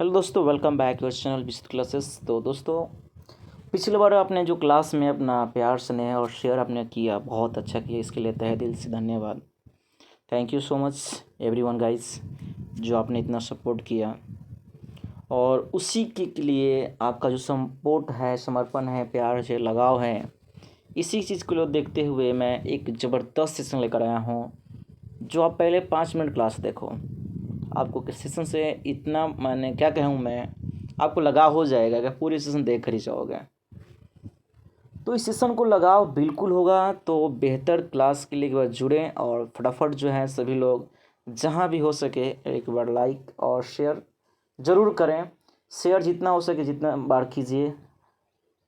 Hello दोस्तों, welcome back your channel visit classes. तो दोस्तों, पिछले बार आपने जो क्लास में अपना प्यार स्नेह और शेयर आपने किया, बहुत अच्छा किया। इसके लिए तहे दिल से धन्यवाद। Thank you so much everyone guys, जो आपने इतना सपोर्ट किया। और उसी के लिए आपका जो सपोर्ट है, समर्पण है, प्यार से लगाव है, इसी चीज़ को देखते हुए मैं एक ज़बरदस्त सेशन लेकर आया हूँ। जो आप पहले 5 मिनट क्लास देखो, आपको किस सेशन से इतना मैंने क्या कहूँ, मैं आपको लगाव हो जाएगा कि पूरी सेशन देख कर ही जाओगे। तो इस सेशन को लगाव बिल्कुल होगा। तो बेहतर क्लास के लिए एक बार जुड़ें और फटाफट जो है सभी लोग जहाँ भी हो सके एक बार लाइक और शेयर ज़रूर करें। शेयर जितना हो सके जितना बार कीजिए,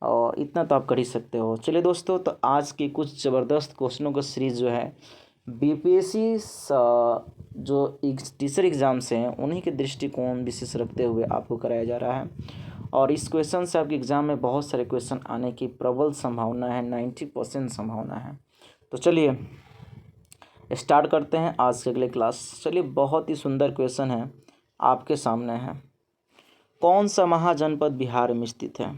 और इतना तो आप कर ही सकते हो। चलिए दोस्तों, तो आज की कुछ ज़बरदस्त क्वेश्चनों का सीरीज़ जो है बीपीएससी जो टीचर एग्ज़ाम्स हैं उन्हीं के दृष्टिकोण विशेष रखते हुए आपको कराया जा रहा है। और इस क्वेश्चन से आपके एग्ज़ाम में बहुत सारे क्वेश्चन आने की प्रबल संभावना है, 90% संभावना है। तो चलिए स्टार्ट करते हैं आज के अगले क्लास। चलिए, बहुत ही सुंदर क्वेश्चन है आपके सामने है। कौन सा महाजनपद बिहार में स्थित है?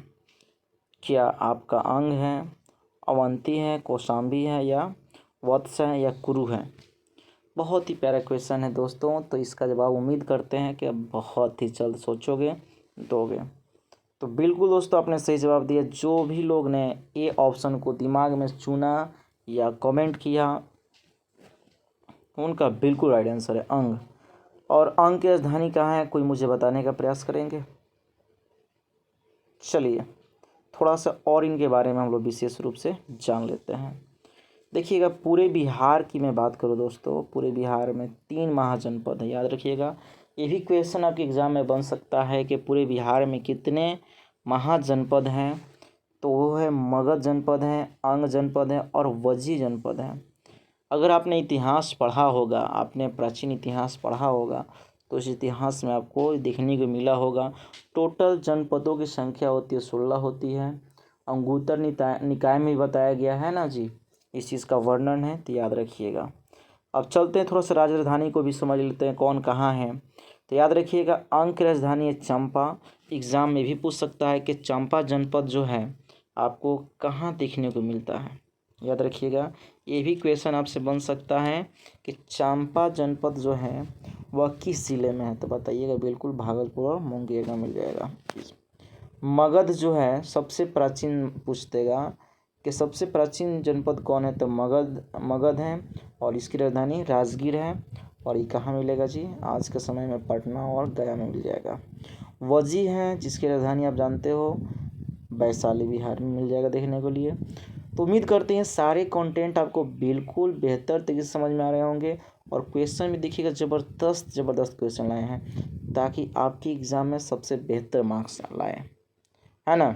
क्या आपका अंग है, अवंती है, कौशाम्बी है, या वत्स है, या कुरु है? बहुत ही प्यारा क्वेश्चन है दोस्तों। तो इसका जवाब उम्मीद करते हैं कि आप बहुत ही जल्द सोचोगे, दोगे। तो बिल्कुल दोस्तों, आपने सही जवाब दिया। जो भी लोग ने ए ऑप्शन को दिमाग में चुना या कमेंट किया, उनका बिल्कुल राइट आंसर है अंग। और अंग की राजधानी कहाँ है, कोई मुझे बताने का प्रयास करेंगे? चलिए थोड़ा सा और इनके बारे में हम लोग विशेष रूप से जान लेते हैं। देखिएगा, पूरे बिहार की मैं बात करूँ दोस्तों, पूरे बिहार में 3 महाजनपद है। याद रखिएगा, ये भी क्वेश्चन आपके एग्ज़ाम में बन सकता है कि पूरे बिहार में कितने महाजनपद हैं। तो वो है मगध जनपद है, अंग जनपद है और वजी जनपद है। अगर आपने इतिहास पढ़ा होगा, आपने प्राचीन इतिहास पढ़ा होगा, तो इस इतिहास में आपको देखने को मिला होगा टोटल जनपदों की संख्या होती है 16 होती है। अंगुत्तर निकाय में बताया गया है ना जी, इस चीज़ का वर्णन है, तो याद रखिएगा। अब चलते हैं, थोड़ा सा राजधानी को भी समझ लेते हैं कौन कहाँ है। तो याद रखिएगा, अंग की राजधानी है चंपा। एग्ज़ाम में भी पूछ सकता है कि चंपा जनपद जो है आपको कहाँ देखने को मिलता है। याद रखिएगा, ये भी क्वेश्चन आपसे बन सकता है कि चंपा जनपद जो है वह किस ज़िले में है। तो बताइएगा, बिल्कुल भागलपुर और मुंगेर में मिल जाएगा। मगध जो है सबसे प्राचीन पूछतेगा कि सबसे प्राचीन जनपद कौन है, तो मगध है और इसकी राजधानी राजगीर है। और ये कहाँ मिलेगा जी? आज के समय में पटना और गया में मिल जाएगा। वजी है जिसकी राजधानी आप जानते हो वैशाली बिहार में मिल जाएगा देखने को लिए। तो उम्मीद करते हैं सारे कंटेंट आपको बिल्कुल बेहतर तरीके से समझ में आ रहे होंगे। और क्वेश्चन भी देखिएगा, ज़बरदस्त क्वेश्चन लाए हैं ताकि आपकी एग्ज़ाम में सबसे बेहतर मार्क्स लाए, है ना।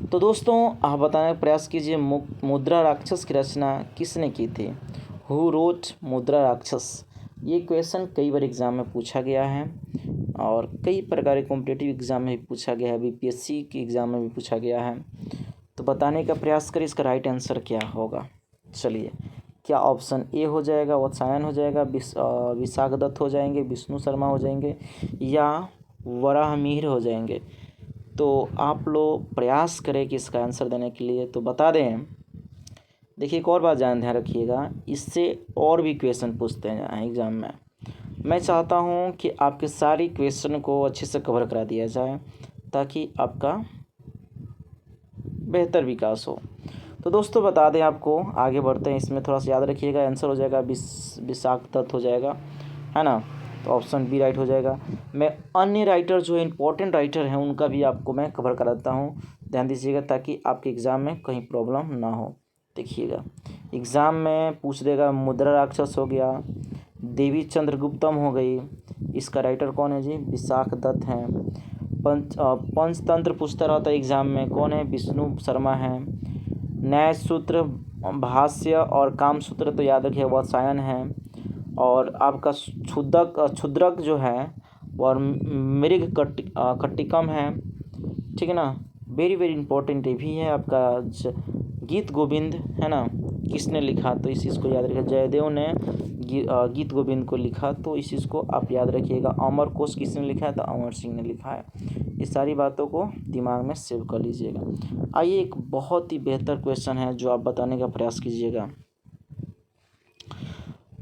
तो दोस्तों, आप बताने का प्रयास कीजिए, मुद्रा राक्षस की रचना किसने की थी? हु रोट मुद्रा राक्षस? ये क्वेश्चन कई बार एग्ज़ाम में पूछा गया है और कई प्रकार के कॉम्पिटिटिव एग्ज़ाम में भी पूछा गया है, बीपीएससी के एग्ज़ाम में भी पूछा गया है। तो बताने का प्रयास करें इसका राइट आंसर क्या होगा। चलिए, क्या ऑप्शन ए हो जाएगा, वत्सायन हो जाएगा, विशाख दत्त हो जाएंगे, विष्णु शर्मा हो जाएंगे, या वराहमिहिर हो जाएंगे? तो आप लोग प्रयास करें कि इसका आंसर देने के लिए। तो बता दें, देखिए एक और बात ध्यान रखिएगा, इससे और भी क्वेश्चन पूछते हैं एग्ज़ाम में। मैं चाहता हूं कि आपके सारी क्वेश्चन को अच्छे से कवर करा दिया जाए ताकि आपका बेहतर विकास हो। तो दोस्तों बता दें आपको, आगे बढ़ते हैं। इसमें थोड़ा सा याद रखिएगा, आंसर हो जाएगा विशाख दत्त हो जाएगा, है ना। तो ऑप्शन बी राइट हो जाएगा। मैं अन्य राइटर जो इम्पोर्टेंट राइटर हैं उनका भी आपको मैं कवर कराता हूँ, ध्यान दीजिएगा, ताकि आपके एग्ज़ाम में कहीं प्रॉब्लम ना हो। देखिएगा, एग्ज़ाम में पूछ देगा मुद्रा राक्षस हो गया, देवी चंद्रगुप्तम हो गई, इसका राइटर कौन है जी? विशाख दत्त हैं। पंचतंत्र पूछता रहता है एग्ज़ाम में, कौन है? विष्णु शर्मा है। न्याय सूत्र, भाष्य और काम सूत्र तो याद रखिए वत्सायन है। और आपका क्षुद्रक जो है और मृग कट्टिकम है, ठीक है ना। वेरी इंपॉर्टेंट ये भी है आपका गीत गोविंद, है ना। किसने लिखा, तो इस चीज़ को याद रखिए। जयदेव ने गीत गोविंद को लिखा, तो इस चीज़ को आप याद रखिएगा। अमर कोश किसने लिखा है, तो अमर सिंह ने लिखा है। इस सारी बातों को दिमाग में सेव कर लीजिएगा। आइए एक बहुत ही बेहतर क्वेश्चन है जो आप बताने का प्रयास कीजिएगा।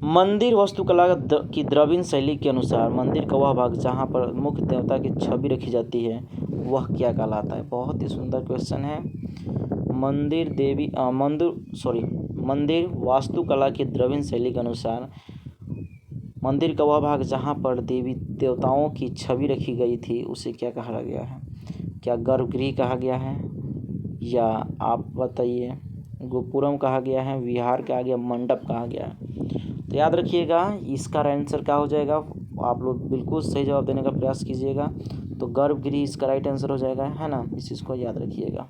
मंदिर वास्तुकला की द्रविड़ शैली के अनुसार मंदिर का वह भाग जहाँ पर मुख्य देवता की छवि रखी जाती है वह क्या कहलाता है। बहुत ही सुंदर क्वेश्चन है। मंदिर वास्तुकला की द्रविड़ शैली के अनुसार मंदिर का वह भाग जहाँ पर देवी देवताओं की छवि रखी गई थी उसे क्या कहा गया है। क्या गर्भगृह कहा गया है, या आप बताइए गोपुरम कहा गया है, विहार कहा गया, मंडप कहा गया है। तो याद रखिएगा इसका आंसर क्या हो जाएगा। आप लोग बिल्कुल सही जवाब देने का प्रयास कीजिएगा। तो गर्भगृह इसका राइट आंसर हो जाएगा, है ना। इस चीज़ को याद रखिएगा।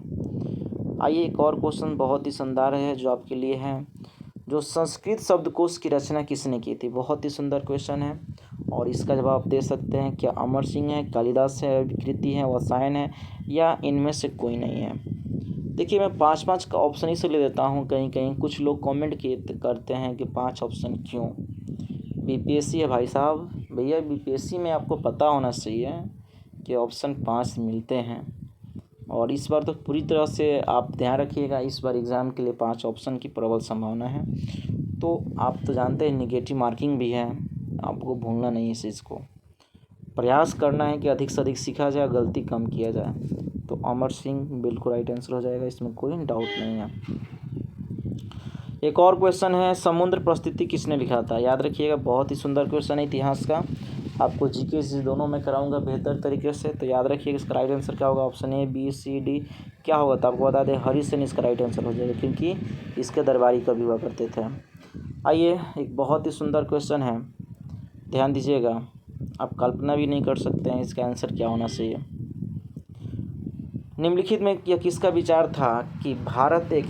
आइए एक और क्वेश्चन बहुत ही शानदार है जो आपके लिए है। जो संस्कृत शब्दकोश की रचना किसने की थी। बहुत ही सुंदर क्वेश्चन है और इसका जवाब दे सकते हैं। क्या अमर सिंह है, कालिदास है, विकृति है, वसायन है, या इनमें से कोई नहीं है। देखिए मैं 5-5 का ऑप्शन इसलिए देता हूँ, कहीं कहीं कुछ लोग कमेंट करते हैं कि 5 ऑप्शन क्यों। बीपीएससी है भाई साहब, भैया बीपीएससी में आपको पता होना चाहिए कि ऑप्शन 5 मिलते हैं। और इस बार तो पूरी तरह से आप ध्यान रखिएगा, इस बार एग्ज़ाम के लिए 5 ऑप्शन की प्रबल संभावना है। तो आप तो जानते हैं नेगेटिव मार्किंग भी है, आपको भूलना नहीं है इस चीज़ को। प्रयास करना है कि अधिक से अधिक सीखा जाए, गलती कम किया जाए। तो अमर सिंह बिल्कुल राइट आंसर हो जाएगा, इसमें कोई डाउट नहीं है। एक और क्वेश्चन है, समुद्र प्रस्थिति किसने लिखा था। याद रखिएगा बहुत ही सुंदर क्वेश्चन है इतिहास का। आपको जीके से दोनों में कराऊंगा बेहतर तरीके से। तो याद रखिएगा इसका राइट आंसर क्या होगा। Option A, B, C, D क्या होगा। तो आपको बता दें हरिसेन इसका राइट आंसर हो जाएगा, क्योंकि इसके दरबारी कवि हुआ करते थे। आइए एक बहुत ही सुंदर क्वेश्चन है, ध्यान दीजिएगा। आप कल्पना भी नहीं कर सकते हैं इसका आंसर क्या होना चाहिए। निम्नलिखित में यह किसका विचार था कि भारत एक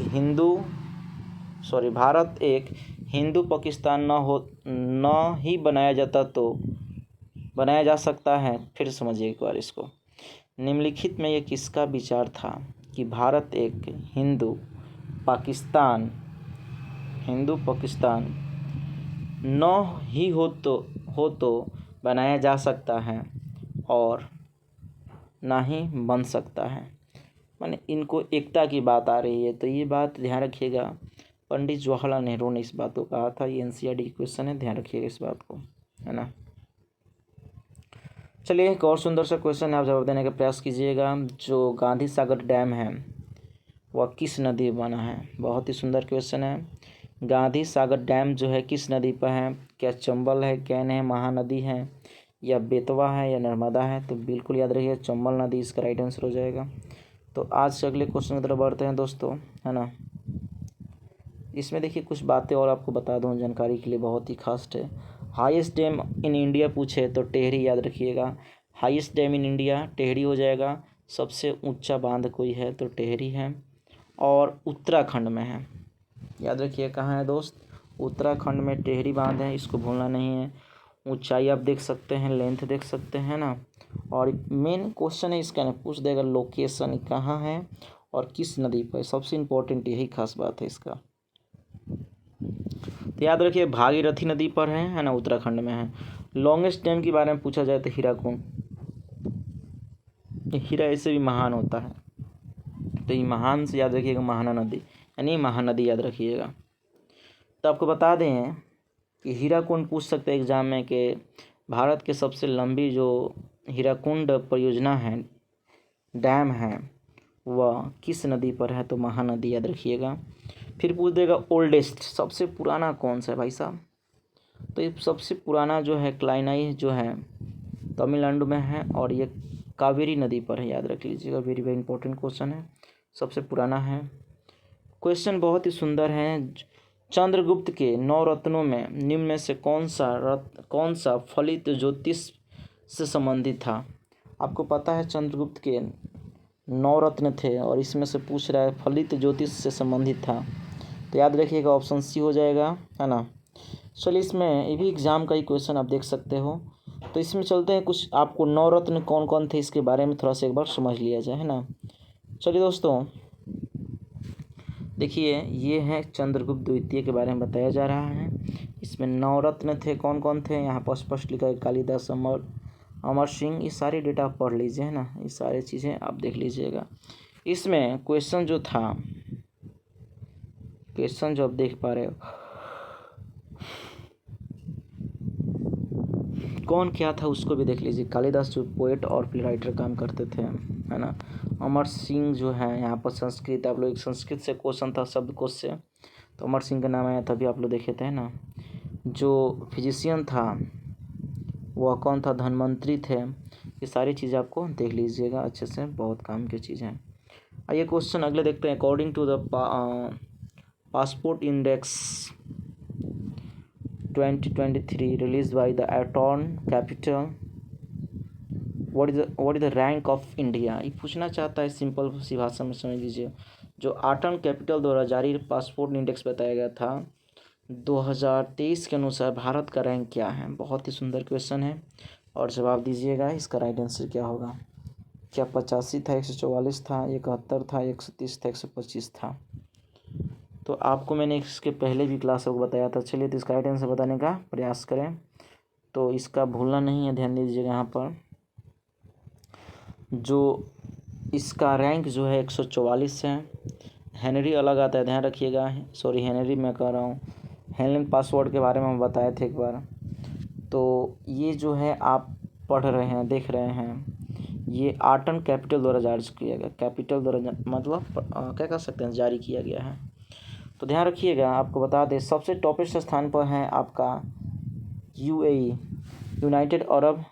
हिंदू पाकिस्तान न ही बनाया जा सकता है। फिर समझिए एक बार इसको। निम्नलिखित में यह किसका विचार था कि भारत एक हिंदू पाकिस्तान न ही हो तो बनाया जा सकता है और ना ही बन सकता है। माने इनको एकता की बात आ रही है। तो ये बात ध्यान रखिएगा, पंडित जवाहरलाल नेहरू ने इस बात को कहा था। ये एनसीईआरटी की क्वेश्चन है, ध्यान रखिएगा इस बात को, है ना। चलिए एक और सुंदर सा क्वेश्चन है, आप जवाब देने का प्रयास कीजिएगा। जो गांधी सागर डैम है वह किस नदी पर बना है। बहुत ही सुंदर क्वेश्चन है। गांधी सागर डैम जो है किस नदी पर है। क्या चंबल है, कैन है, महानदी है, या बेतवा है, या नर्मदा है। तो बिल्कुल याद रखिए चंबल नदी इसका राइट आंसर हो जाएगा। तो आज से अगले क्वेश्चन की तरफ बढ़ते हैं दोस्तों, है ना। इसमें देखिए कुछ बातें और आपको बता दूं जानकारी के लिए, बहुत ही खास है। हाईएस्ट डैम इन इंडिया पूछे तो टेहरी याद रखिएगा। Highest dam in India Tehri हो जाएगा। सबसे ऊंचा बांध कोई है तो टेहरी है, और उत्तराखंड में है। याद रखिए कहाँ है दोस्त, उत्तराखंड में टेहरी बांध है, इसको भूलना नहीं है। ऊंचाई आप देख सकते हैं, लेंथ देख सकते हैं ना। और मेन क्वेश्चन है इसका ना, पूछ देगा लोकेशन कहाँ है और किस नदी पर। सबसे इम्पोर्टेंट यही खास बात है इसका। तो याद रखिए भागीरथी नदी पर है ना, उत्तराखंड में है। लॉन्गेस्ट डैम के बारे में पूछा जाए तो हीराकुंड। हीरा ऐसे भी महान होता है, तो ये महान से याद रखिएगा महाना नदी, यानी महानदी याद रखिएगा। तो आपको बता दें कि हीराकुंड पूछ सकते हैं एग्जाम में कि भारत के सबसे लंबी जो हीराकुंड परियोजना है, डैम है, वह किस नदी पर है। तो महानदी याद रखिएगा। फिर पूछ देगा ओल्डेस्ट, सबसे पुराना कौन सा है भाई साहब। तो ये सबसे पुराना जो है क्लाइनाई जो है तमिलनाडु में है, और ये कावेरी नदी पर है, याद रख लीजिएगा। वेरी वेरी इंपॉर्टेंट क्वेश्चन है, सबसे पुराना है। क्वेश्चन बहुत ही सुंदर है। चंद्रगुप्त के 9 रत्नों में निम्न में से कौन सा फलित ज्योतिष से संबंधित था। आपको पता है चंद्रगुप्त के 9 रत्न थे और इसमें से पूछ रहा है फलित ज्योतिष से संबंधित था। तो याद रखिएगा ऑप्शन सी हो जाएगा, है ना। चलिए इसमें ये भी एग्जाम का ही क्वेश्चन आप देख सकते हो। तो इसमें चलते हैं, कुछ आपको 9 रत्न कौन कौन थे इसके बारे में थोड़ा सा एक बार समझ लिया जाए, है ना। चलिए दोस्तों देखिए ये है चंद्रगुप्त द्वितीय के बारे में बताया जा रहा है। इसमें 9 रत्न थे, कौन कौन थे यहाँ पर स्पष्ट लिखा है, कालिदास, अमर सिंह। ये सारी डेटा आप पढ़ लीजिए, है ना, ये सारी चीज़ें आप देख लीजिएगा। इसमें क्वेश्चन जो था, क्वेश्चन जो आप देख पा रहे हो, कौन क्या था उसको भी देख लीजिए। कालिदास जो पोएट और प्ले राइटर काम करते थे, है ना। अमर सिंह जो है यहाँ पर संस्कृत, आप लोग एक संस्कृत से क्वेश्चन था, शब्दकोश से, तो अमर सिंह का नाम आया, तभी आप लोग देखे थे ना। जो फिजिशियन था वह कौन था, धनवंतरी थे। ये सारी चीज़ें आपको देख लीजिएगा अच्छे से, बहुत काम की चीज़ है। आइए क्वेश्चन अगले देखते हैं। According to the passport index 2023 released by the Aton Capital, what is the rank of India? ये पूछना चाहता है, सिंपल सी भाषा में समझ लीजिए। जो आटन कैपिटल द्वारा जारी पासपोर्ट इंडेक्स बताया गया था 2023 के अनुसार भारत का रैंक क्या है। बहुत ही सुंदर क्वेश्चन है और जवाब दीजिएगा इसका राइट आंसर क्या होगा। क्या 85 था, 144 था, 71 था, 130 था, 125 था। तो आपको मैंने इसके पहले भी क्लास को बताया था। चलिए तो इसका राइट आंसर बताने का प्रयास करें, तो इसका भूलना नहीं है, ध्यान दीजिएगा। यहाँ पर जो इसका रैंक जो है 144 है। हेनरी अलग आता है, ध्यान रखिएगा। सॉरी, हेनरी मैं कह रहा हूँ, हेनरी पासवर्ड के बारे में हम बताए थे एक बार। तो ये जो है आप पढ़ रहे हैं, देख रहे हैं, ये आटन कैपिटल द्वारा जारी किया गया, कैपिटल द्वारा मतलब क्या कह सकते हैं, जारी किया गया है। तो ध्यान रखिएगा। आपको बता दें सबसे टॉपेस्ट स्थान पर है आपका यूएई, यूनाइटेड अरब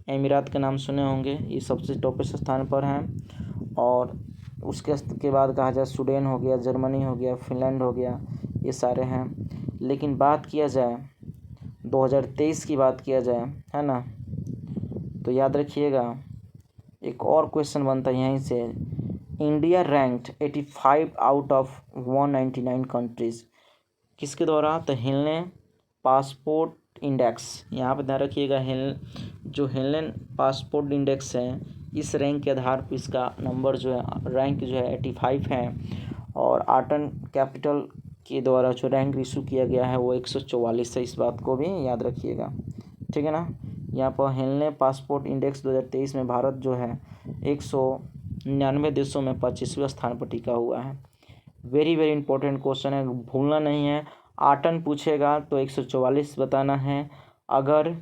अमीरात के नाम सुने होंगे, ये सबसे टॉपेस्ट स्थान पर हैं। और उसके बाद कहा जाए स्वीडन हो गया, जर्मनी हो गया, फिनलैंड हो गया, ये सारे हैं। लेकिन बात किया जाए 2023 की बात किया जाए, है ना, तो याद रखिएगा एक और क्वेश्चन बनता है यहीं से। India ranked 85 out of 199 countries, किसके द्वारा, तो हेलेन पासपोर्ट इंडेक्स। यहाँ पर ध्यान रखिएगा, जो हेलेन पासपोर्ट इंडेक्स है, इस रैंक के आधार पर इसका नंबर जो है, रैंक जो है 85 है। और आटन कैपिटल के द्वारा जो रैंक इशू किया गया है वो 144 है। इस बात को भी याद रखिएगा, ठीक है ना। यहाँ पर हेलेन पासपोर्ट इंडेक्स 2023 में भारत जो है 199 देशों में 25वें स्थान पर टिका हुआ है। वेरी वेरी इंपॉर्टेंट क्वेश्चन है, भूलना नहीं है। आटन पूछेगा तो 144 बताना है, अगर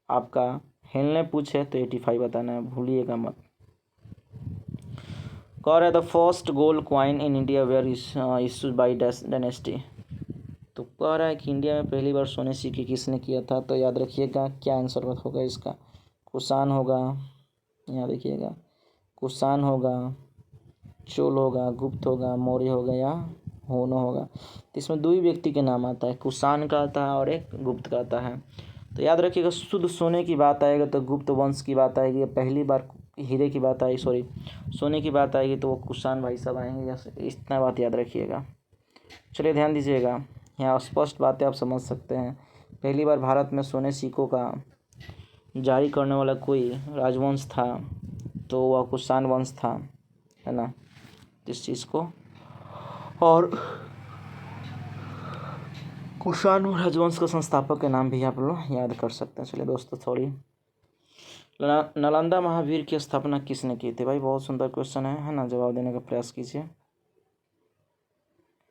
आपका हेलेन पूछे तो 85 बताना है, भूलिएगा मत। कह रहा है the first gold coin in India were issued by dynasty. तो कह रहा है कि इंडिया में पहली बार सोने सिक्के किसने किया था, तो याद रखिएगा क्या आंसर होगा इसका। कुषाण होगा, यहाँ देखिएगा, कुषाण होगा, चोल होगा, गुप्त होगा, मौर्य होगा, या होनो होगा। तो इसमें दो ही व्यक्ति के नाम आता है, कुषाण का आता है और एक गुप्त का आता है। तो याद रखिएगा शुद्ध सोने की बात आएगा तो गुप्त वंश की बात आएगी, पहली बार हीरे की बात आई, सॉरी सोने की बात आएगी तो वो कुषाण भाई साहब आएंगे। इतना बात याद रखिएगा। चलिए ध्यान दीजिएगा, यहाँ स्पष्ट बातें आप समझ सकते हैं। पहली बार भारत में सोने सिक्कों का जारी करने वाला कोई राजवंश था तो वह कुषाण वंश था, है ना, इस चीज़ को। और कुषाण राजवंश का संस्थापक के नाम भी आप लोग याद कर सकते हैं। चलिए दोस्तों, सॉरी, नालंदा महावीर की स्थापना किसने की थी। भाई बहुत सुंदर क्वेश्चन है ना, जवाब देने का प्रयास कीजिए।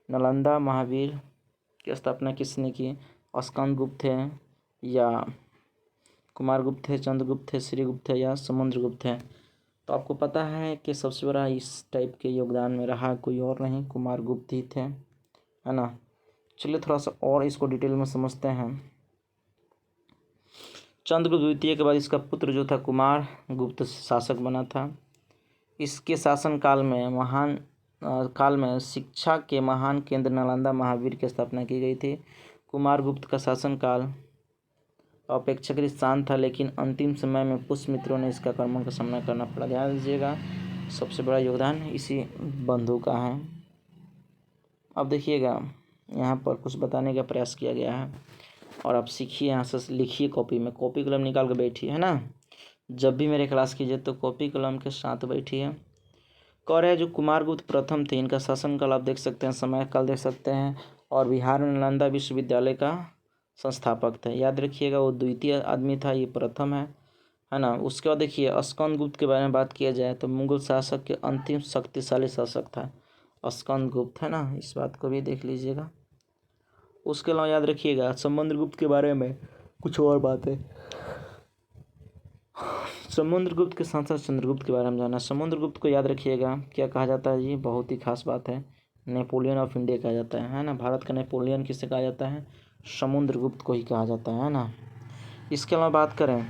नालंदा महावीर की स्थापना किसने की, स्कंदगुप्त थे, या कुमारगुप्त थे, चंद्रगुप्त थे, श्रीगुप्त थे, या समुद्रगुप्त थे। तो आपको पता है कि सबसे बड़ा इस टाइप के योगदान में रहा कोई और नहीं, कुमारगुप्त ही थे, है ना। चलिए थोड़ा सा और इसको डिटेल में समझते हैं। चंद्रगुप्त द्वितीय के बाद इसका पुत्र जो था कुमार गुप्त शासक बना था। इसके शासन काल में शिक्षा के महान केंद्र नालंदा महावीर की स्थापना की गई थी। कुमारगुप्त का शासनकाल अपेक्षाकृत शांत था, लेकिन अंतिम समय में पुष्यमित्रों ने इसका आक्रमण का सामना करना पड़ा। ध्यान दीजिएगा, सबसे बड़ा योगदान इसी बंधु का है। अब देखिएगा, यहाँ पर कुछ बताने का प्रयास किया गया है और आप सीखिए, यहाँ से लिखिए कॉपी में, कॉपी कलम निकाल कर बैठिए, है ना। जब भी मेरे क्लास कीजिए तो कॉपी कलम के साथ बैठिए। कह रहे हैं जो कुमारगुप्त प्रथम थे इनका शासनकाल आप देख सकते हैं, समय काल देख सकते हैं, और बिहार में नालंदा विश्वविद्यालय का संस्थापक थे। याद रखिएगा वो द्वितीय आदमी था, ये प्रथम है ना। उसके बाद देखिए स्कंदगुप्त के बारे में बात किया जाए तो मुगल शासक के अंतिम शक्तिशाली शासक था स्कंदगुप्त, है ना, इस बात को भी देख लीजिएगा। उसके अलावा याद रखिएगा समुद्रगुप्त के बारे में कुछ और बातें। समुद्रगुप्त के साथ साथ चंद्रगुप्त के बारे में जाना। समुद्रगुप्त को याद रखिएगा क्या कहा जाता है जी, बहुत ही खास बात है, नेपोलियन ऑफ इंडिया कहा जाता है ना। भारत का नेपोलियन किसे कहा जाता है, समुद्रगुप्त को ही कहा जाता है ना। इसके अलावा बात करें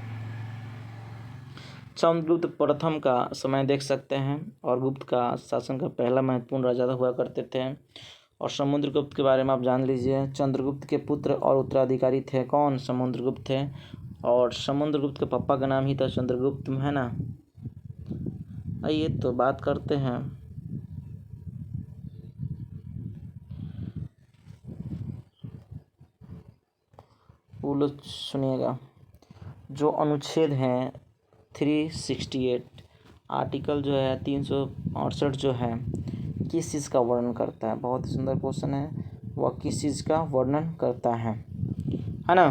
चंद्रगुप्त प्रथम का समय देख सकते हैं, और गुप्त का शासन का पहला महत्वपूर्ण राजा हुआ करते थे। और समुद्रगुप्त के बारे में आप जान लीजिए, चंद्रगुप्त के पुत्र और उत्तराधिकारी थे कौन, समुद्रगुप्त थे, और समुद्रगुप्त के पापा का नाम ही था चंद्रगुप्त, है ना। आइए तो बात करते हैं वो लोग, सुनिएगा जो अनुच्छेद हैं 368 आर्टिकल जो है 368 जो है किस चीज़ का वर्णन करता है, बहुत ही सुंदर क्वेश्चन है, वह किस चीज़ का वर्णन करता है ना।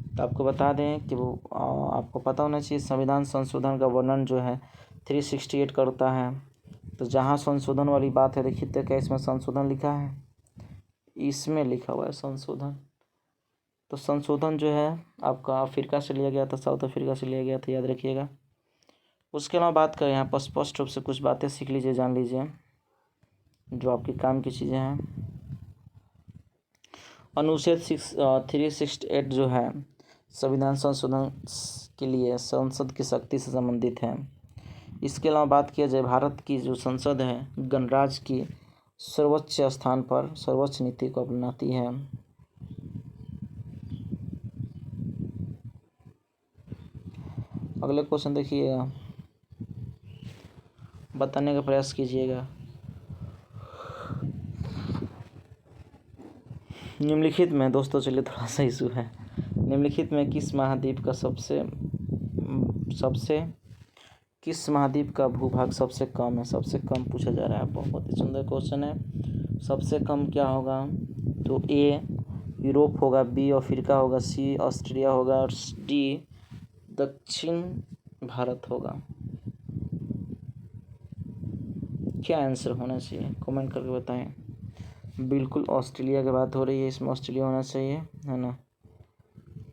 तो आपको बता दें कि वो आपको पता होना चाहिए संविधान संशोधन का वर्णन जो है 368 करता है। तो जहाँ संशोधन वाली बात है देखिए तो क्या इसमें संशोधन लिखा है, इसमें लिखा हुआ है संशोधन। तो संशोधन जो है आपका अफ्रीका से लिया गया था, साउथ अफ्रीका से लिया गया था, याद रखिएगा। उसके अलावा बात करें यहाँ पर स्पष्ट रूप से कुछ बातें सीख लीजिए, जान लीजिए जो आपके काम की चीज़ें हैं। अनुच्छेद 368 जो है संविधान संशोधन के लिए संसद की शक्ति से संबंधित है। इसके अलावा बात किया जाए भारत की जो संसद है गणराज्य की सर्वोच्च स्थान पर सर्वोच्च नीति को अपनाती है। अगले क्वेश्चन देखिएगा, बताने का प्रयास कीजिएगा। निम्नलिखित में दोस्तों, चलिए थोड़ा सा इशू है, निम्नलिखित में किस महाद्वीप का किस महाद्वीप का भूभाग सबसे कम है, सबसे कम पूछा जा रहा है, बहुत ही सुंदर क्वेश्चन है। सबसे कम क्या होगा, तो ए यूरोप होगा, बी अफ्रीका होगा, सी ऑस्ट्रेलिया होगा, और डी दक्षिण भारत होगा। क्या आंसर होना चाहिए कमेंट करके बताएं। बिल्कुल ऑस्ट्रेलिया की बात हो रही है, इसमें ऑस्ट्रेलिया होना चाहिए, है ना।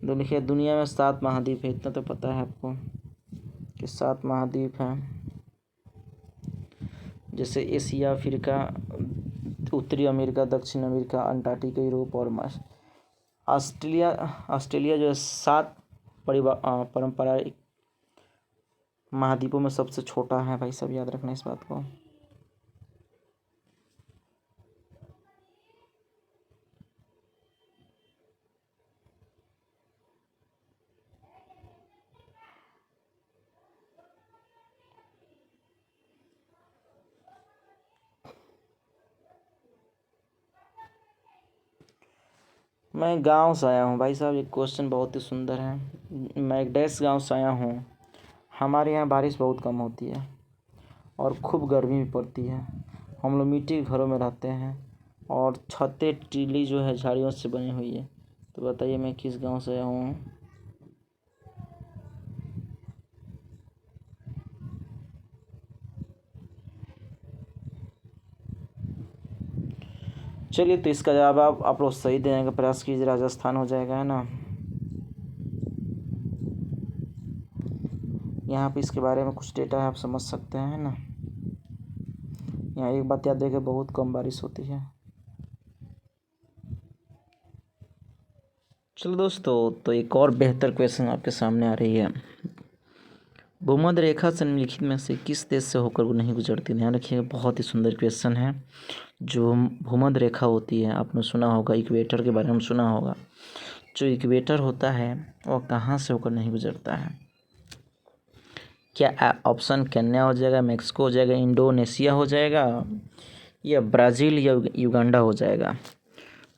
तो देखिए दुनिया में 7 महाद्वीप है, इतना तो पता है आपको कि 7 महाद्वीप हैं, जैसे एशिया, अफ्रीका, उत्तरी अमेरिका, दक्षिण अमेरिका, अंटार्कटिका, यूरोप और ऑस्ट्रेलिया जो है 7 पारंपरिक महाद्वीपों में सबसे छोटा है भाई, सब याद रखना इस बात को। मैं गांव से आया हूँ भाई साहब, ये क्वेश्चन बहुत ही सुंदर है। मैं एक डैश गांव से आया हूँ, हमारे यहाँ बारिश बहुत कम होती है और खूब गर्मी भी पड़ती है। हम लोग मिट्टी के घरों में रहते हैं और छतें टीली जो है झाड़ियों से बनी हुई है। तो बताइए मैं किस गांव से आया हूँ। चलिए तो इसका जवाब आप लोग सही देने का प्रयास कीजिए, राजस्थान हो जाएगा, है ना। यहाँ पे इसके बारे में कुछ डेटा है, आप समझ सकते हैं, है ना। यहाँ एक बात याद रखिए, बहुत कम बारिश होती है। चलो दोस्तों, तो एक और बेहतर क्वेश्चन आपके सामने आ रही है। भूमध्य रेखा से निम्नलिखित में से किस देश से होकर वो नहीं गुजरती, ध्यान रखिएगा, बहुत ही सुंदर क्वेश्चन है। जो भूमध्य रेखा होती है, आपने सुना होगा इक्वेटर के बारे में सुना होगा, जो इक्वेटर होता है वह कहाँ से होकर नहीं गुजरता है। क्या ऑप्शन केन्या हो जाएगा, मेक्सिको हो जाएगा, इंडोनेशिया हो जाएगा, या ब्राज़ील या युगांडा हो जाएगा।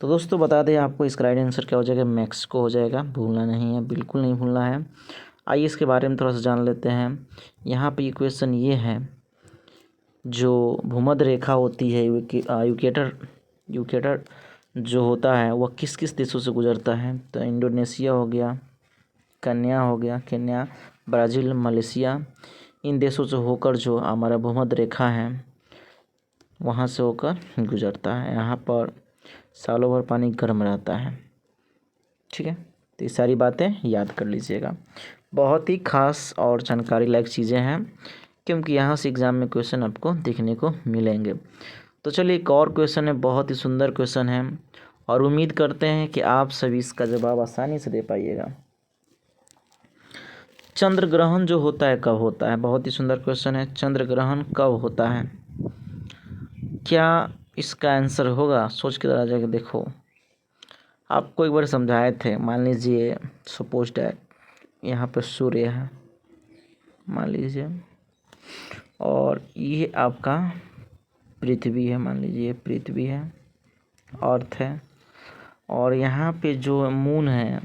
तो दोस्तों बता दें आपको, इसका राइट आंसर क्या हो जाएगा, मेक्सिको हो जाएगा, भूलना नहीं है, बिल्कुल नहीं भूलना है। आइए इसके बारे में थोड़ा सा जान लेते हैं। यहाँ पे क्वेश्चन ये है, जो भूमध्य रेखा होती है यूकेटर जो होता है वह किस किस देशों से गुजरता है? तो इंडोनेशिया हो गया, केन्या, ब्राज़ील, मलेशिया, इन देशों से होकर जो हमारा भूमध्य रेखा है वहाँ से होकर गुजरता है। यहाँ पर सालों भर पानी गर्म रहता है। ठीक है, तो ये सारी बातें याद कर लीजिएगा। बहुत ही खास और जानकारी लायक चीज़ें हैं, क्योंकि यहाँ से एग्ज़ाम में क्वेश्चन आपको देखने को मिलेंगे। तो चलिए एक और क्वेश्चन है, बहुत ही सुंदर क्वेश्चन है और उम्मीद करते हैं कि आप सभी इसका जवाब आसानी से दे पाइएगा। चंद्र ग्रहण जो होता है कब होता है? बहुत ही सुंदर क्वेश्चन है। चंद्र ग्रहण कब होता है? क्या इसका आंसर होगा? सोच के जरा जाके देखो। आपको एक बार समझाए थे, मान लीजिए सपोज डैट यहाँ पर सूर्य है मान लीजिए, और ये आपका पृथ्वी है, मान लीजिए पृथ्वी है, अर्थ है, और यहाँ पे जो मून है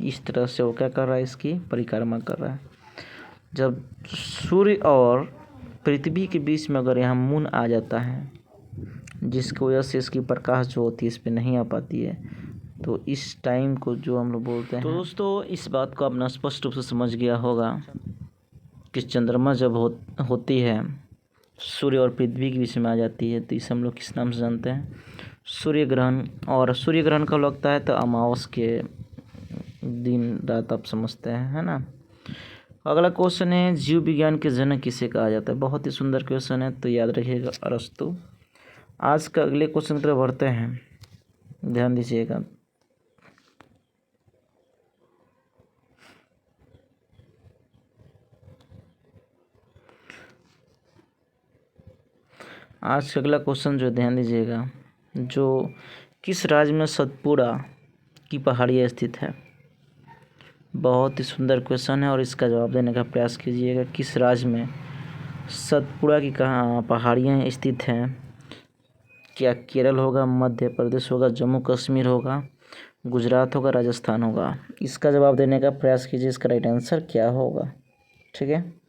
इस तरह से वो क्या कर रहा है, इसकी परिक्रमा कर रहा है। जब सूर्य और पृथ्वी के बीच में अगर यहाँ मून आ जाता है, जिसकी वजह से इसकी प्रकाश जो होती है इस पर नहीं आ पाती है, तो इस टाइम को जो हम लोग बोलते हैं। तो दोस्तों इस बात को आपने स्पष्ट रूप से समझ गया होगा कि चंद्रमा जब होती है सूर्य और पृथ्वी के बीच में आ जाती है, तो इसे हम लोग किस नाम से जानते हैं? सूर्य ग्रहण। और सूर्य ग्रहण कब लगता है? तो अमावस के दिन रात आप समझते हैं, है ना। अगला क्वेश्चन है, जीव विज्ञान के जनक किसे कहा जाता है? बहुत ही सुंदर क्वेश्चन है, तो याद रखिएगा अरस्तु। आज का अगले क्वेश्चन की तरफ बढ़ते हैं, ध्यान दीजिएगा। आज का अगला क्वेश्चन जो ध्यान दीजिएगा, जो किस राज्य में सतपुड़ा की पहाड़ियाँ स्थित है? बहुत ही सुंदर क्वेश्चन है और इसका जवाब देने का प्रयास कीजिएगा। किस राज्य में सतपुड़ा की कहाँ पहाड़ियाँ स्थित हैं? क्या केरल होगा, मध्य प्रदेश होगा, जम्मू कश्मीर होगा, गुजरात होगा, राजस्थान होगा? इसका जवाब देने का प्रयास कीजिए, इसका राइट आंसर क्या होगा। ठीक है,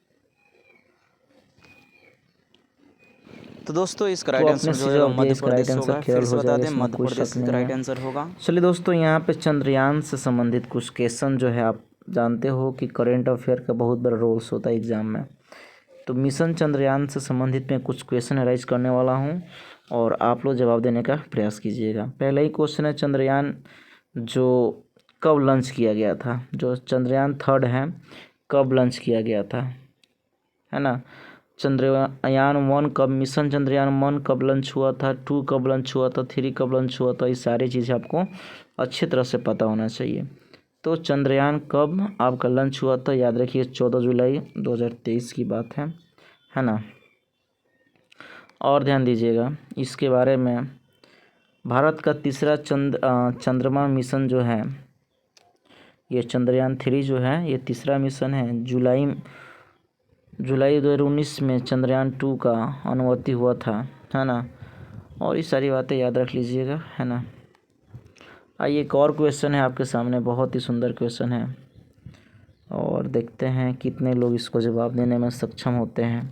तो दोस्तों इसका राइट आंसर जो है मध्य प्रदेश होगा। फिर से बता दें, मध्य प्रदेश का राइट आंसर होगा। चलिए दोस्तों, यहाँ पे चंद्रयान से संबंधित कुछ क्वेश्चन जो है, आप जानते हो कि करंट अफेयर का बहुत बड़ा रोल्स होता है एग्जाम में। तो मिशन चंद्रयान से संबंधित मैं कुछ क्वेश्चन अराइज करने वाला हूँ और आप लोग जवाब देने का प्रयास कीजिएगा। पहला ही क्वेश्चन है, चंद्रयान जो कब लॉन्च किया गया था? जो चंद्रयान 3 है कब लॉन्च किया गया था, है ना। चंद्रयान 1 कब, मिशन चंद्रयान 1 कब लॉन्च हुआ था, 2 कब लॉन्च हुआ था, 3 कब लॉन्च हुआ था? ये सारी चीज़ें आपको अच्छी तरह से पता होना चाहिए। तो चंद्रयान कब आपका लॉन्च हुआ था? याद रखिए 14 जुलाई 2023 की बात है ना। और ध्यान दीजिएगा इसके बारे में, भारत का तीसरा चंद्रमा मिशन जो है, ये चंद्रयान 3 जो है ये तीसरा मिशन है। जुलाई 2019 में चंद्रयान 2 का अनुवर्ती हुआ था, है ना। और ये सारी बातें याद रख लीजिएगा, है ना। आइए एक और क्वेश्चन है आपके सामने, बहुत ही सुंदर क्वेश्चन है और देखते हैं कितने लोग इसको जवाब देने में सक्षम होते हैं।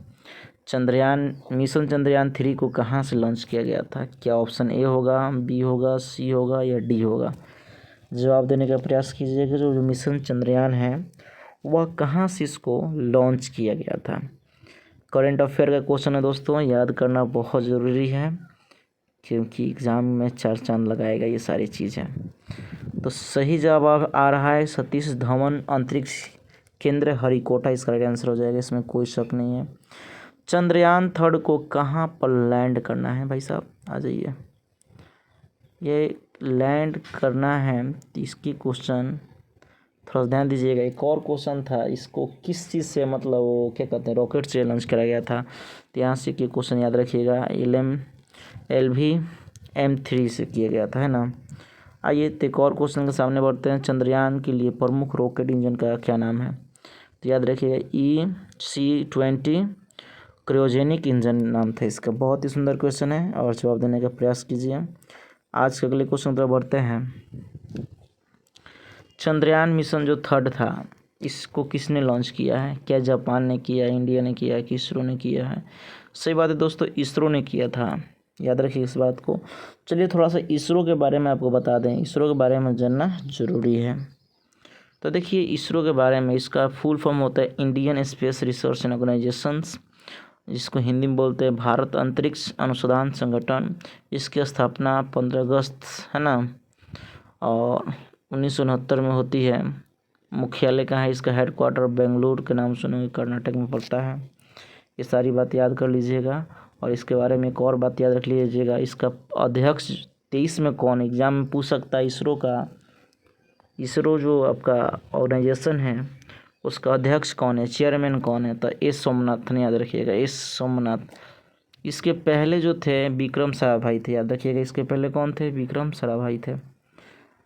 मिशन चंद्रयान 3 को कहाँ से लॉन्च किया गया था? क्या ऑप्शन ए होगा, बी होगा, सी होगा या डी होगा? जवाब देने का प्रयास कीजिएगा। जो मिशन चंद्रयान है वह कहाँ से इसको लॉन्च किया गया था? करंट अफेयर का क्वेश्चन है दोस्तों, याद करना बहुत ज़रूरी है, क्योंकि एग्ज़ाम में 4 चांद लगाएगा ये सारी चीज़ें। तो सही जवाब आ रहा है सतीश धवन अंतरिक्ष केंद्र हरिकोटा, इसका राइट आंसर हो जाएगा, इसमें कोई शक नहीं है। चंद्रयान 3 को कहाँ पर लैंड करना है? भाई साहब आ जाइए, ये लैंड करना है, इसकी क्वेश्चन थोड़ा ध्यान दीजिएगा। एक और क्वेश्चन था, इसको किस चीज़ से, मतलब वो क्या कहते हैं, रॉकेट से लॉन्च करा गया था। तो यहाँ से क्वेश्चन याद रखिएगा, LVM-3 से किया गया था, है ना। आइए तो एक और क्वेश्चन के सामने बढ़ते हैं। चंद्रयान के लिए प्रमुख रॉकेट इंजन का क्या नाम है? तो याद रखिएगा EC-20 क्रायोजेनिक इंजन नाम था इसका। बहुत ही सुंदर क्वेश्चन है और जवाब देने का प्रयास कीजिए। आज के अगले क्वेश्चन पर बढ़ते हैं। चंद्रयान मिशन जो 3 था इसको किसने लॉन्च किया है? क्या जापान ने किया, इंडिया ने किया, कि इसरो ने किया है? सही बात है दोस्तों, इसरो ने किया था, याद रखिए इस बात को। चलिए थोड़ा सा इसरो के बारे में आपको बता दें, इसरो के बारे में जानना ज़रूरी है। तो देखिए इसरो के बारे में, इसका फुल फॉर्म होता है Indian space research and organisations, जिसको हिंदी में बोलते हैं भारत अंतरिक्ष अनुसंधान संगठन। इसकी स्थापना 15 अगस्त है ना, और 1969 में होती है। मुख्यालय कहाँ है इसका? हेडक्वार्टर बेंगलुरु के नाम सुने, कर्नाटक में पड़ता है। ये सारी बात याद कर लीजिएगा। और इसके बारे में एक और बात याद रख लीजिएगा, इसका अध्यक्ष 23 में कौन, एग्जाम में पूछ सकता है इसरो का। इसरो जो आपका ऑर्गेनाइजेशन है उसका अध्यक्ष कौन है, चेयरमैन कौन है? तो एस सोमनाथ ने, याद रखिएगा एस सोमनाथ। इसके पहले जो थे विक्रम साराभाई थे, याद रखिएगा इसके पहले कौन थे? विक्रम साराभाई थे।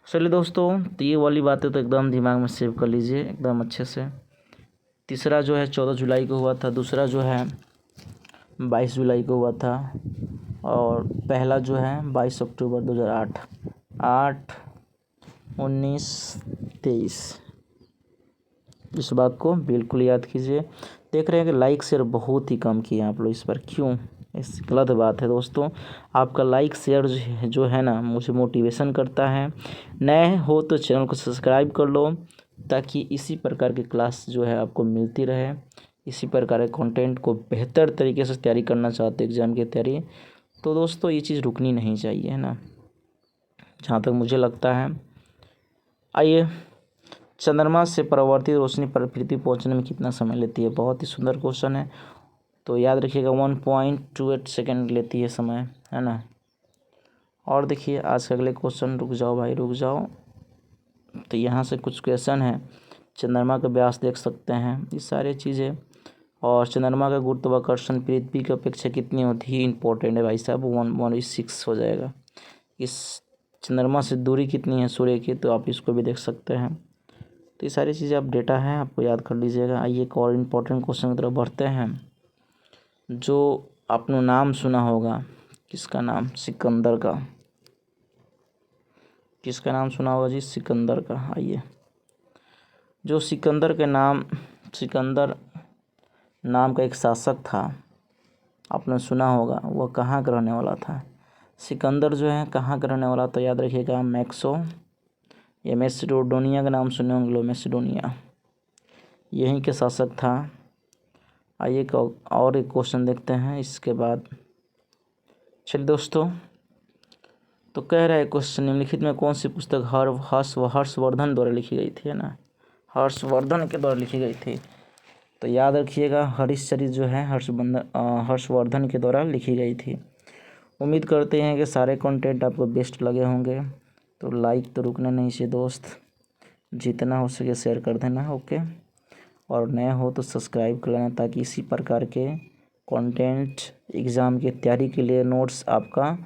चलिए दोस्तों, तो ये वाली बातें तो एकदम दिमाग में सेव कर लीजिए एकदम अच्छे से। तीसरा जो है 14 जुलाई को हुआ था, दूसरा जो है 22 जुलाई को हुआ था, और पहला जो है 22 अक्टूबर 2008, 8, 19, 23। इस बात को बिल्कुल याद कीजिए। देख रहे हैं कि लाइक शेयर बहुत ही कम किए आप लोग इस पर, क्यों? इस गलत बात है दोस्तों। आपका लाइक शेयर जो है ना, मुझे मोटिवेशन करता है। नए हो तो चैनल को सब्सक्राइब कर लो, ताकि इसी प्रकार की क्लास जो है आपको मिलती रहे। इसी प्रकार के कंटेंट को बेहतर तरीके से तैयारी करना चाहते एग्ज़ाम की तैयारी, तो दोस्तों ये चीज़ रुकनी नहीं चाहिए, है ना, जहाँ तक मुझे लगता है। आइए, चंद्रमा से परावर्तित रोशनी पर पृथ्वी पहुंचने में कितना समय लेती है? बहुत ही सुंदर क्वेश्चन है, तो याद रखिएगा 1.28 सेकेंड लेती है समय, है ना। और देखिए आज के अगले क्वेश्चन, रुक जाओ भाई रुक जाओ। तो यहाँ से कुछ क्वेश्चन है, चंद्रमा का व्यास देख सकते हैं, ये सारी चीज़ें। और चंद्रमा का गुरुत्वाकर्षण पृथ्वी की अपेक्षा कितनी होती है? इंपॉर्टेंट है भाई साहब, 1.6 हो जाएगा। इस चंद्रमा से दूरी कितनी है सूर्य की, तो आप इसको भी देख सकते हैं। तो ये सारी चीज़ें आप डेटा हैं, आपको याद कर लीजिएगा। आइए एक और इम्पोर्टेंट क्वेश्चन की तरफ बढ़ते हैं, जो आपने नाम सुना होगा, किसका नाम? सिकंदर का। किसका नाम सुना होगा जी? सिकंदर का। आइए, जो सिकंदर नाम का एक शासक था, आपने सुना होगा, वह कहाँ का रहने वाला था? सिकंदर जो है कहाँ का रहने वाला? तो याद रखिएगा ये मैसिडोनिया का नाम सुने होंगे, मैसिडोनिया, यहीं के शासक था। आइए और एक क्वेश्चन देखते हैं इसके बाद। चलिए दोस्तों, तो कह रहा है क्वेश्चन, निम्नलिखित में कौन सी पुस्तक हर्षवर्धन द्वारा लिखी गई थी, है ना, हर्षवर्धन के द्वारा लिखी गई थी? तो याद रखिएगा हरिश्चरित जो है हर्षवर्धन के द्वारा लिखी गई थी। उम्मीद करते हैं कि सारे कंटेंट आपको बेस्ट लगे होंगे। तो लाइक तो रुकना नहीं चाहिए दोस्त, जितना हो सके शेयर कर देना, ओके। और नए हो तो सब्सक्राइब कर लेना, ताकि इसी प्रकार के कंटेंट एग्ज़ाम की तैयारी के लिए नोट्स आपका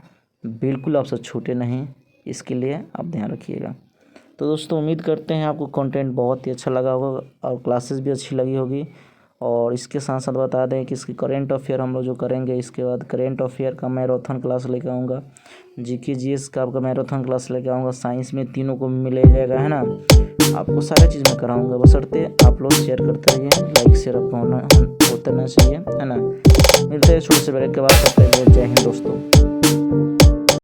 बिल्कुल आपसे छूटे नहीं, इसके लिए आप ध्यान रखिएगा। तो दोस्तों उम्मीद करते हैं आपको कंटेंट बहुत ही अच्छा लगा होगा और क्लासेस भी अच्छी लगी होगी। और इसके साथ साथ बता दें कि इसकी करेंट अफेयर हम लोग जो करेंगे, इसके बाद करेंट अफेयर का मैराथन क्लास लेकर आऊँगा, जीके जीएस का आपका मैराथन क्लास लेकर आऊँगा, साइंस में तीनों को मिल जाएगा, है ना। आपको सारी चीज़ मैं कराऊँगा, बशर्ते आप लोग शेयर करते रहिए, लाइक शेयर आपका होता रहना चाहिए, है ना। मिलते हैं छोटे से ब्रेक के बाद, तब तक जय हिंद दोस्तों।